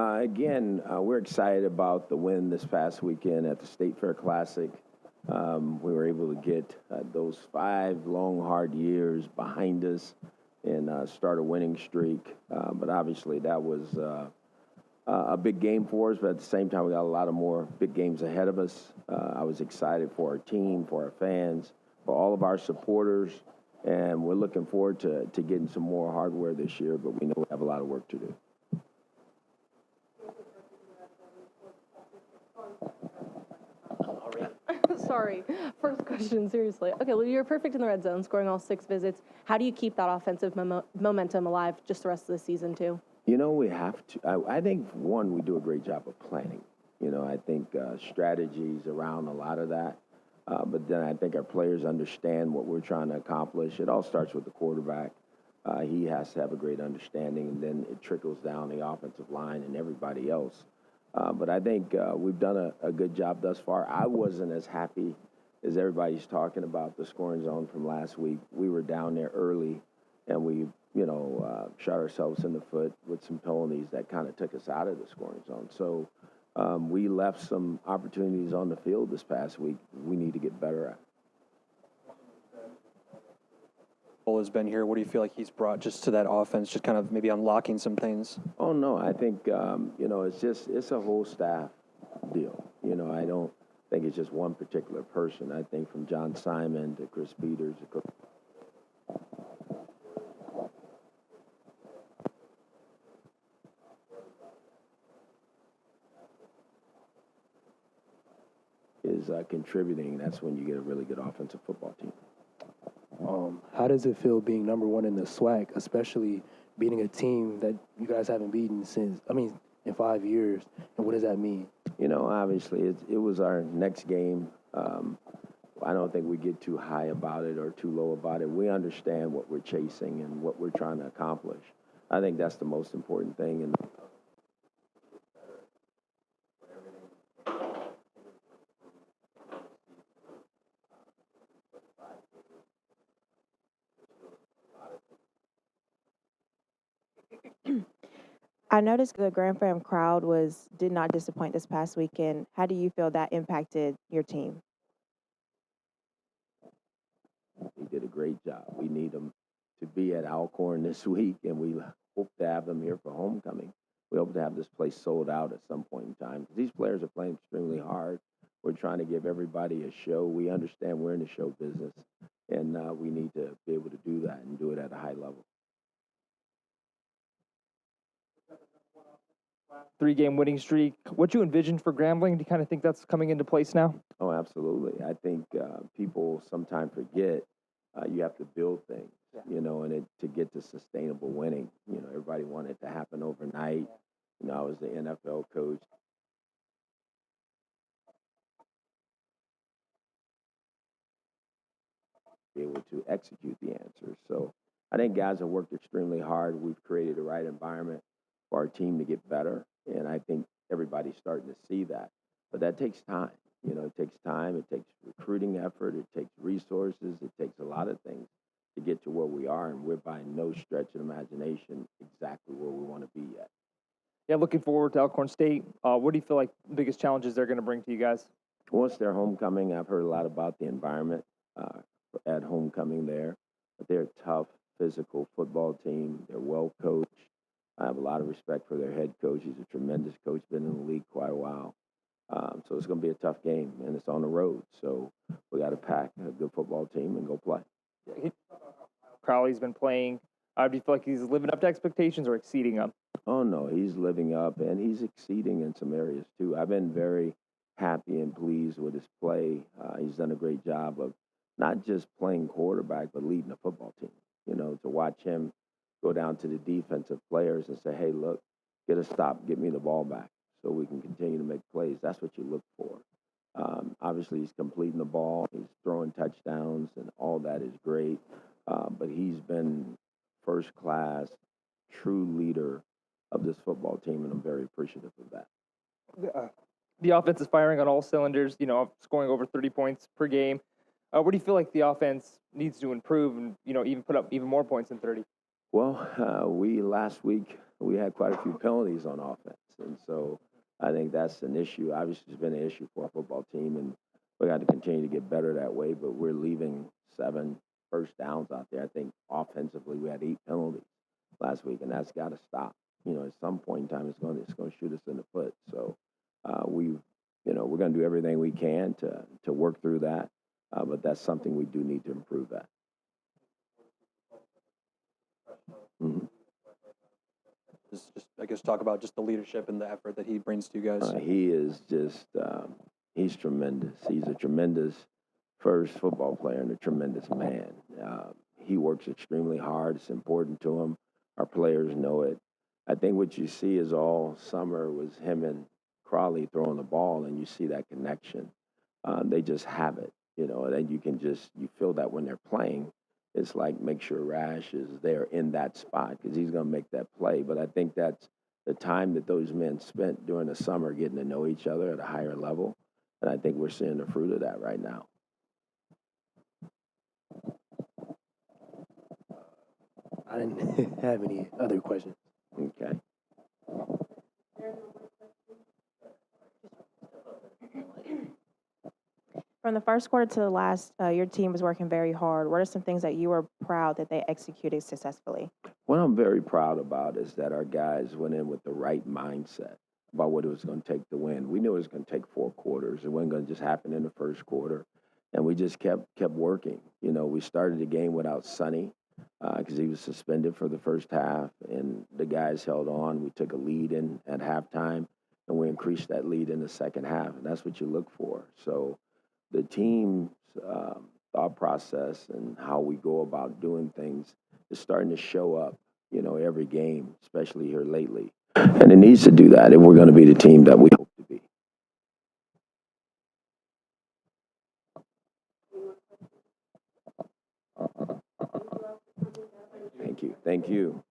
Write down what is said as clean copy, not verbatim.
We're excited about the win this past weekend at the State Fair Classic. We were able to get those 5 long, hard years behind us and start a winning streak. But obviously that was a big game for us, but at the same time we got a lot of more big games ahead of us. I was excited for our team, for our fans, for all of our supporters, and we're looking forward to getting some more hardware this year, but we know we have a lot of work to do. Sorry. First question, seriously. Okay, well, you're perfect in the red zone, scoring all 6 visits. How do you keep that offensive momentum alive just the rest of the season, too? You know, we have to. I think, one, we do a great job of planning. You know, I think strategies around a lot of that. But then I think our players understand what we're trying to accomplish. It all starts with the quarterback. He has to have a great understanding, and then it trickles down the offensive line and everybody else. But I think we've done a good job thus far. I wasn't as happy as everybody's talking about the scoring zone from last week. We were down there early, and we, shot ourselves in the foot with some penalties that kind of took us out of the scoring zone. So we left some opportunities on the field this past week we need to get better at. Has been here. What do you feel like he's brought just to that offense, just kind of maybe unlocking some things? Oh, no, I think, it's a whole staff deal. I don't think it's just one particular person. I think from John Simon to Chris Peters is contributing. That's when you get a really good offensive football team. How does it feel being number 1 in the SWAC, especially beating a team that you guys haven't beaten in 5 years? And what does that mean? Obviously it was our next game. I don't think we get too high about it or too low about it. We understand what we're chasing and what we're trying to accomplish. I think that's the most important thing. And I noticed the Grand Fam crowd did not disappoint this past weekend. How do you feel that impacted your team? He did a great job. We need them to be at Alcorn this week, and we hope to have them here for homecoming. We hope to have this place sold out at some point in time. These players are playing extremely hard. We're trying to give everybody a show. We understand we're in the show business, and we need to be able to do that and do it at a high level. 3-game winning streak. What you envisioned for Grambling? Do you kind of think that's coming into place now? Oh, absolutely. I think people sometimes forget you have to build things, and to get to sustainable winning. Everybody wanted it to happen overnight. I was the NFL coach. Be able to execute the answers. So I think guys have worked extremely hard. We've created the right environment for our team to get better, and I think everybody's starting to see that. But that takes time. It takes time. It takes recruiting effort. It takes resources. It takes a lot of things to get to where we are, and we're by no stretch of imagination exactly where we want to be yet. Yeah, looking forward to Alcorn State. What do you feel like the biggest challenges they're going to bring to you guys? Once they're homecoming, I've heard a lot about the environment at homecoming there. But they're a tough, physical football team. They're well coached. I have a lot of respect for their head coach. He's a tremendous coach, been in the league quite a while. So it's going to be a tough game, and it's on the road. So we got to pack a good football team and go play. Crowley's been playing. Do you feel like he's living up to expectations or exceeding them? Oh, no, he's living up, and he's exceeding in some areas, too. I've been very happy and pleased with his play. He's done a great job of not just playing quarterback, but leading a football team. To watch him go down to the defensive players and say, hey, look, get a stop, get me the ball back so we can continue to make plays. That's what you look for. Obviously, he's completing the ball. He's throwing touchdowns, and all that is great. But he's been first-class, true leader of this football team, and I'm very appreciative of that. The offense is firing on all cylinders, scoring over 30 points per game. Where do you feel like the offense needs to improve and, even put up even more points than 30? Well, last week, we had quite a few penalties on offense, And so I think that's an issue. Obviously, it's been an issue for our football team, and we got to continue to get better that way. But we're leaving 7 first downs out there. I think offensively we had 8 penalties last week, and that's got to stop. You know, at some point in time, it's going to shoot us in the foot. So we're going to do everything we can to work through that. But that's something we do need to improve at. Mm-hmm. Just I guess talk about just the leadership and the effort that he brings to you guys. He is just, he's tremendous. He's a tremendous first football player and a tremendous man. He works extremely hard. It's important to him. Our players know it. I think what you see is all summer was him and Crawley throwing the ball, and you see that connection. They just have it, and then you feel that when they're playing. It's like make sure Rash is there in that spot because he's going to make that play. But I think that's the time that those men spent during the summer getting to know each other at a higher level. And I think we're seeing the fruit of that right now. I didn't have any other questions. Okay. From the first quarter to the last, your team was working very hard. What are some things that you were proud that they executed successfully? What I'm very proud about is that our guys went in with the right mindset about what it was going to take to win. We knew it was going to take 4 quarters. It wasn't going to just happen in the first quarter. And we just kept working. We started the game without Sonny because he was suspended for the first half, and the guys held on. We took a lead in at halftime, and we increased that lead in the second half, and that's what you look for. So the team's thought process and how we go about doing things is starting to show up, every game, especially here lately. And it needs to do that if we're going to be the team that we hope to be. Thank you. Thank you.